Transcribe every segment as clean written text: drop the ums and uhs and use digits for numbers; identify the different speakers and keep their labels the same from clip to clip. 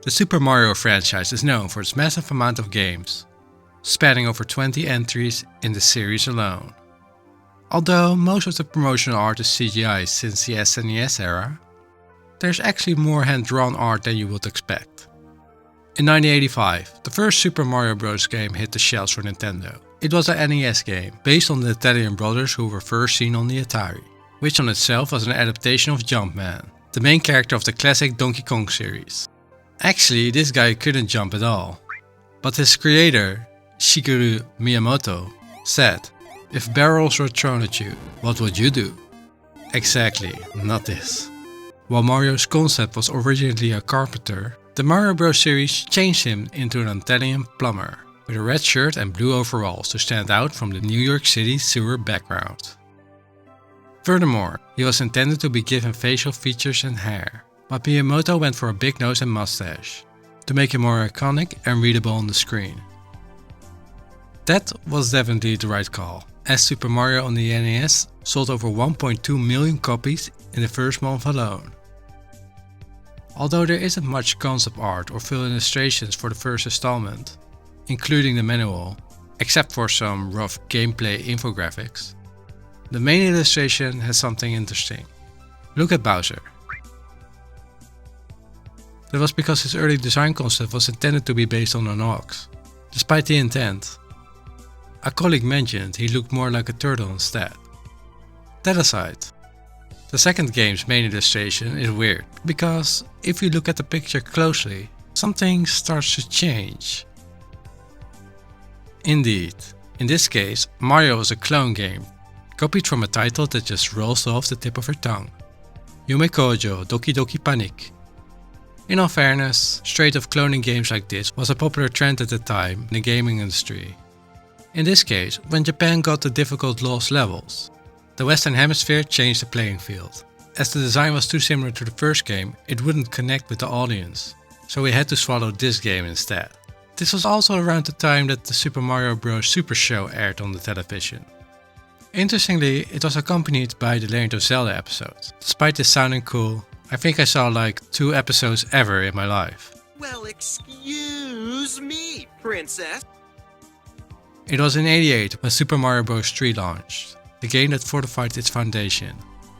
Speaker 1: The Super Mario franchise is known for its massive amount of games, spanning over 20 entries in the series alone. Although most of the promotional art is CGI since the SNES era, there's actually more hand-drawn art than you would expect. In 1985, the first Super Mario Bros. Game hit the shelves for Nintendo. It was a NES game, based on the Italian brothers who were first seen on the Atari, which on itself was an adaptation of Jumpman, the main character of the classic Donkey Kong series. Actually, this guy couldn't jump at all, but his creator, Shigeru Miyamoto, said, "If barrels were thrown at you, what would you do?" Exactly, not this. While Mario's concept was originally a carpenter, the Mario Bros. Series changed him into an Italian plumber, with a red shirt and blue overalls to stand out from the New York City sewer background. Furthermore, he was intended to be given facial features and hair, but Miyamoto went for a big nose and mustache, to make him more iconic and readable on the screen. That was definitely the right call, as Super Mario on the NES sold over 1.2 million copies in the first month alone. Although there isn't much concept art or full illustrations for the first installment, including the manual, except for some rough gameplay infographics, the main illustration has something interesting. Look at Bowser. That was because his early design concept was intended to be based on an ox, despite the intent. A colleague mentioned he looked more like a turtle instead. That aside, the second game's main illustration is weird, because if you look at the picture closely, something starts to change. Indeed, in this case, Mario is a clone game, copied from a title that just rolls off the tip of her tongue. Yume Kojo Doki Doki Panic. In all fairness, straight-up cloning games like this was a popular trend at the time in the gaming industry. In this case, when Japan got the difficult lost levels, the Western Hemisphere changed the playing field. As the design was too similar to the first game, it wouldn't connect with the audience, so we had to swallow this game instead. This was also around the time that the Super Mario Bros. Super Show aired on the television. Interestingly, it was accompanied by the Legend of Zelda episodes. Despite this sounding cool, I think I saw like 2 episodes ever in my life.
Speaker 2: Well, excuse me, princess.
Speaker 1: It was in '88 when Super Mario Bros. 3 launched, the game that fortified its foundation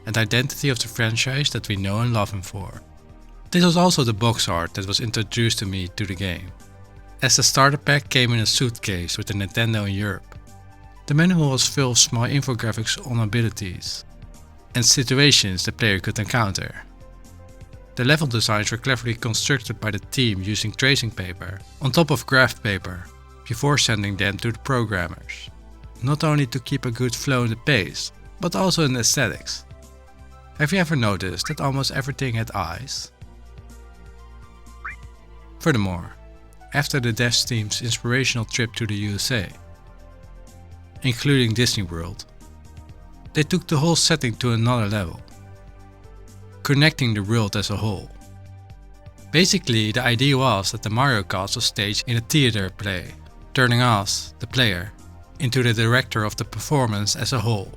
Speaker 1: and identity of the franchise that we know and love him for. This was also the box art that was introduced to me to the game, as the starter pack came in a suitcase with the Nintendo in Europe. The manual was full of small infographics on abilities and situations the player could encounter. The level designs were cleverly constructed by the team using tracing paper on top of graph paper, before sending them to the programmers, not only to keep a good flow in the pace, but also in aesthetics. Have you ever noticed that almost everything had eyes? Furthermore, after the devs team's inspirational trip to the USA, including Disney World, they took the whole setting to another level, connecting the world as a whole. Basically, the idea was that the Mario cast was staged in a theater play, turning us, the player, into the director of the performance as a whole.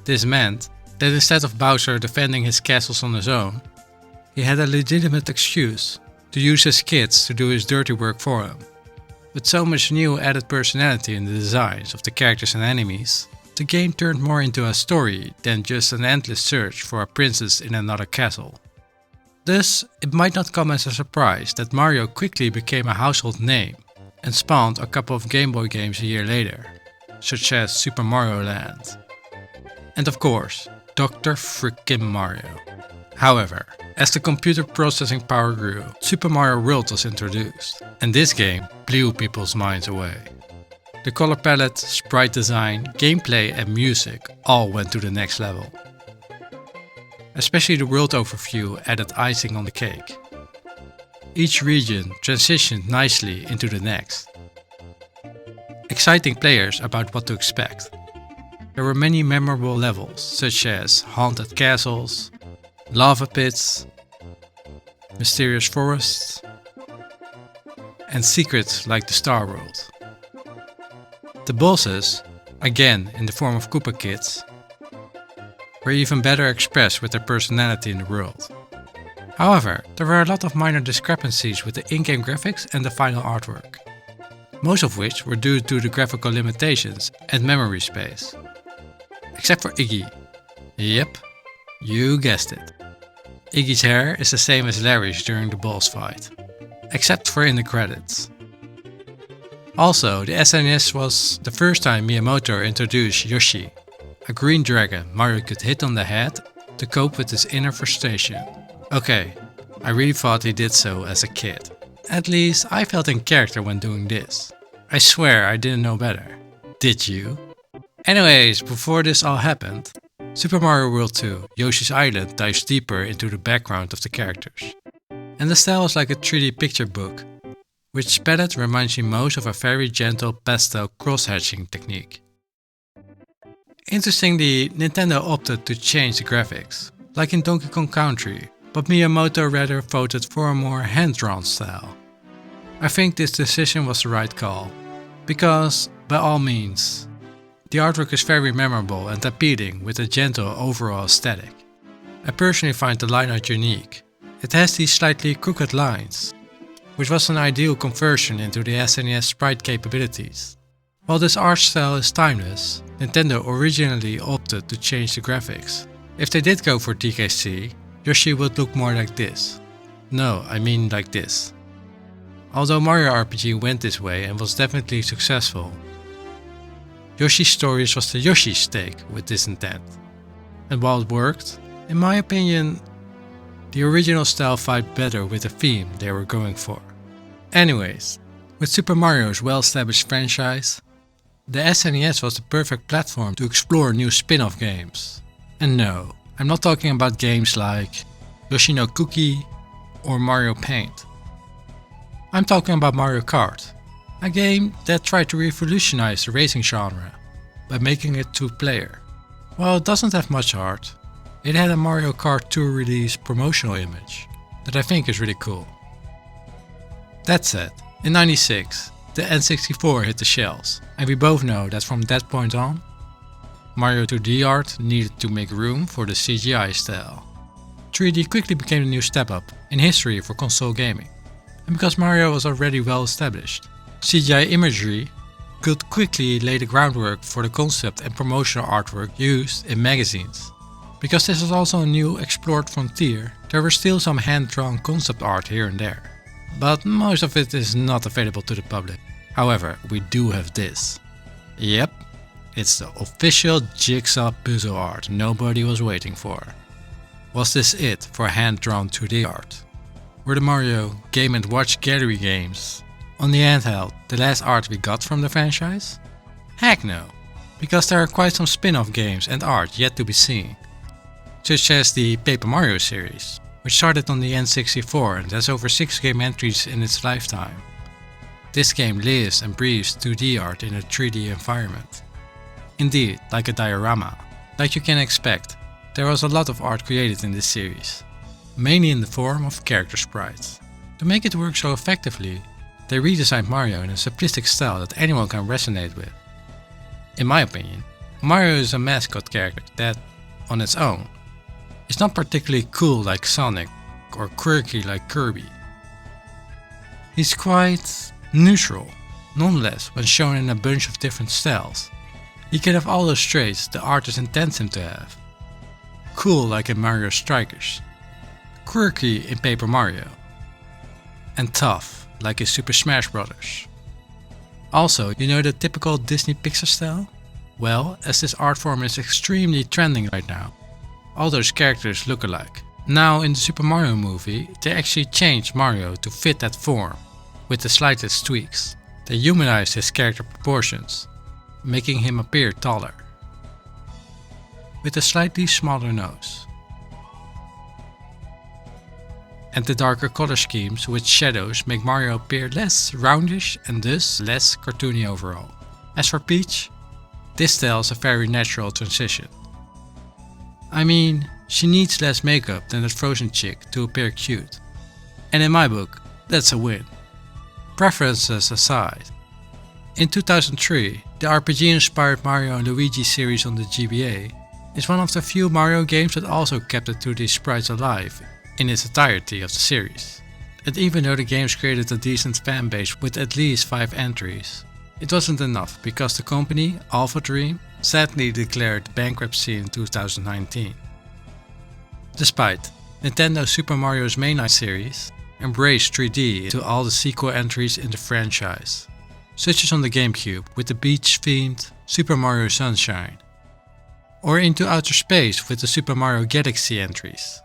Speaker 1: This meant that instead of Bowser defending his castles on his own, he had a legitimate excuse to use his kids to do his dirty work for him. With so much new added personality in the designs of the characters and enemies, the game turned more into a story than just an endless search for a princess in another castle. Thus, it might not come as a surprise that Mario quickly became a household name and spawned a couple of Gameboy games a year later, such as Super Mario Land. And of course, Dr. Frickin' Mario. However, as the computer processing power grew, Super Mario World was introduced, and this game blew people's minds away. The color palette, sprite design, gameplay and music all went to the next level. Especially the world overview added icing on the cake. Each region transitioned nicely into the next, exciting players about what to expect. There were many memorable levels, such as haunted castles, lava pits, mysterious forests, and secrets like the Star World. The bosses, again in the form of Koopa Kids, were even better expressed with their personality in the world. However, there were a lot of minor discrepancies with the in-game graphics and the final artwork, most of which were due to the graphical limitations and memory space. Except for Iggy. Yep, you guessed it. Iggy's hair is the same as Larry's during the boss fight, except for in the credits. Also, the SNES was the first time Miyamoto introduced Yoshi, a green dragon Mario could hit on the head to cope with his inner frustration. Okay, I really thought he did so as a kid. At least I felt in character when doing this. I swear I didn't know better. Did you? Anyways, before this all happened, Super Mario World 2 Yoshi's Island dives deeper into the background of the characters. And the style is like a 3D picture book, which palette reminds me most of a very gentle pastel cross-hatching technique. Interestingly, Nintendo opted to change the graphics, like in Donkey Kong Country, but Miyamoto rather voted for a more hand-drawn style. I think this decision was the right call, because, by all means, the artwork is very memorable and appealing with a gentle overall aesthetic. I personally find the line art unique. It has these slightly crooked lines, which was an ideal conversion into the SNES sprite capabilities. While this art style is timeless, Nintendo originally opted to change the graphics. If they did go for TKC, Yoshi would look more like this. No, I mean like this. Although Mario RPG went this way and was definitely successful, Yoshi's Stories was the Yoshi's take with this intent. And while it worked, in my opinion, the original style fit better with the theme they were going for. Anyways, with Super Mario's well-established franchise, the SNES was the perfect platform to explore new spin-off games. And no, I'm not talking about games like Yoshi no Cookie or Mario Paint. I'm talking about Mario Kart, a game that tried to revolutionize the racing genre by making it two-player. While it doesn't have much art, it had a Mario Kart 2 release promotional image that I think is really cool. That said, in '96, the N64 hit the shelves, and we both know that from that point on, Mario 2D art needed to make room for the CGI style. 3D quickly became the new step up in history for console gaming, and because Mario was already well established, CGI imagery could quickly lay the groundwork for the concept and promotional artwork used in magazines. Because this was also a new explored frontier, there were still some hand-drawn concept art here and there, but most of it is not available to the public. However, we do have this. Yep, it's the official jigsaw puzzle art nobody was waiting for. Was this it for hand-drawn 2D art? Were the Mario Game & Watch Gallery games on the handheld the last art we got from the franchise? Heck no, because there are quite some spin-off games and art yet to be seen, such as the Paper Mario series, which started on the N64 and has over 6 game entries in its lifetime. This game lives and breathes 2D art in a 3D environment. Indeed, like a diorama. Like you can expect, there was a lot of art created in this series, mainly in the form of character sprites. To make it work so effectively, they redesigned Mario in a simplistic style that anyone can resonate with. In my opinion, Mario is a mascot character that, on its own, is not particularly cool like Sonic or quirky like Kirby. He's quite neutral, nonetheless, when shown in a bunch of different styles. He can have all those traits the artist intends him to have. Cool like in Mario Strikers, quirky in Paper Mario, and tough like in Super Smash Bros. Also, you know the typical Disney Pixar style? Well, as this art form is extremely trending right now, all those characters look alike. Now in the Super Mario movie, they actually changed Mario to fit that form, with the slightest tweaks. They humanized his character proportions, making him appear taller, with a slightly smaller nose. And the darker color schemes with shadows make Mario appear less roundish and thus less cartoony overall. As for Peach, this style is a very natural transition. I mean, she needs less makeup than that Frozen chick to appear cute. And in my book, that's a win. Preferences aside, in 2003, the RPG-inspired Mario and Luigi series on the GBA is one of the few Mario games that also kept the 2D sprites alive in its entirety of the series. And even though the games created a decent fanbase with at least 5 entries, it wasn't enough because the company, Alpha Dream, sadly declared bankruptcy in 2019. Despite Nintendo Super Mario's mainline series embraced 3D into all the sequel entries in the franchise, such as on the GameCube with the beach-themed Super Mario Sunshine, or into outer space with the Super Mario Galaxy entries,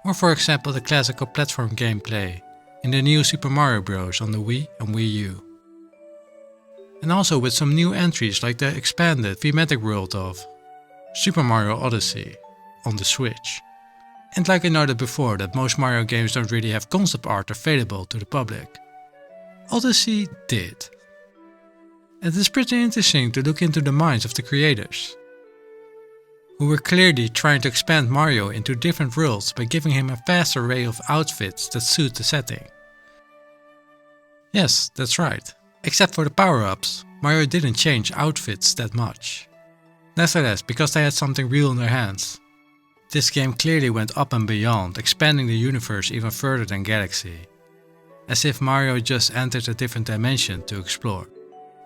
Speaker 1: or for example the classical platform gameplay in the new Super Mario Bros. On the Wii and Wii U. And also with some new entries like the expanded thematic world of Super Mario Odyssey on the Switch. And like I noted before that most Mario games don't really have concept art available to the public, Odyssey did. And it's pretty interesting to look into the minds of the creators, who were clearly trying to expand Mario into different worlds by giving him a vast array of outfits that suit the setting. Yes, that's right. Except for the power-ups, Mario didn't change outfits that much. Nevertheless, because they had something real in their hands, this game clearly went up and beyond, expanding the universe even further than Galaxy, as if Mario just entered a different dimension to explore.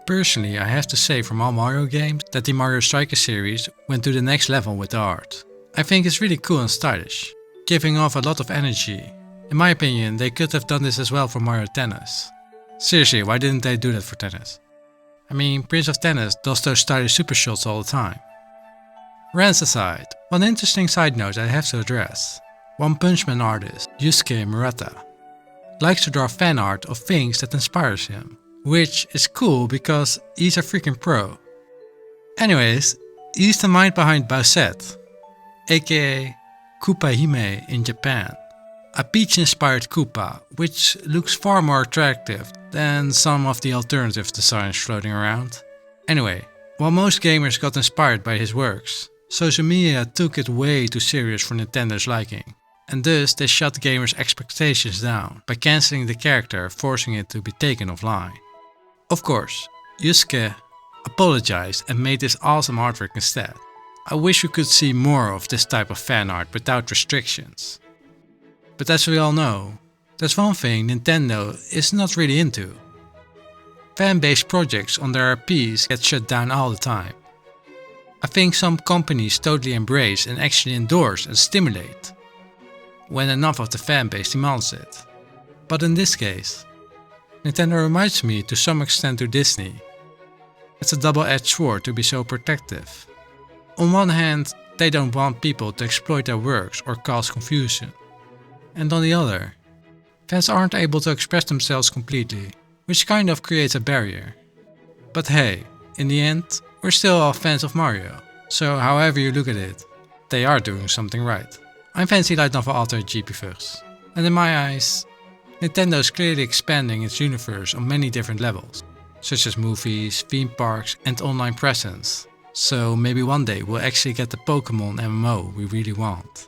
Speaker 1: Personally, I have to say from all Mario games that the Mario Striker series went to the next level with the art. I think it's really cool and stylish, giving off a lot of energy. In my opinion, they could have done this as well for Mario Tennis. Seriously, why didn't they do that for tennis? I mean, Prince of Tennis does those stylish super shots all the time. Rants aside, one interesting side note I have to address. One Punch Man artist, Yusuke Murata, likes to draw fan art of things that inspires him, which is cool because he's a freaking pro. Anyways, he's the mind behind Bowsette, aka Koopa Hime in Japan. A peach-inspired Koopa, which looks far more attractive than some of the alternative designs floating around. Anyway, while most gamers got inspired by his works, social media took it way too serious for Nintendo's liking, and thus they shut gamers' expectations down by cancelling the character, forcing it to be taken offline. Of course, Yusuke apologized and made this awesome artwork instead. I wish we could see more of this type of fan art without restrictions. But as we all know, there's one thing Nintendo is not really into. Fan-based projects on their IPs get shut down all the time. I think some companies totally embrace and actually endorse and stimulate when enough of the fanbase demands it. But in this case, Nintendo reminds me to some extent to Disney. It's a double-edged sword to be so protective. On one hand, they don't want people to exploit their works or cause confusion. And on the other, fans aren't able to express themselves completely, which kind of creates a barrier. But hey, in the end, we're still all fans of Mario, so however you look at it, they are doing something right. I'm fancy light novel author GPverse, and in my eyes, Nintendo is clearly expanding its universe on many different levels, such as movies, theme parks and online presence, so maybe one day we'll actually get the Pokemon MMO we really want.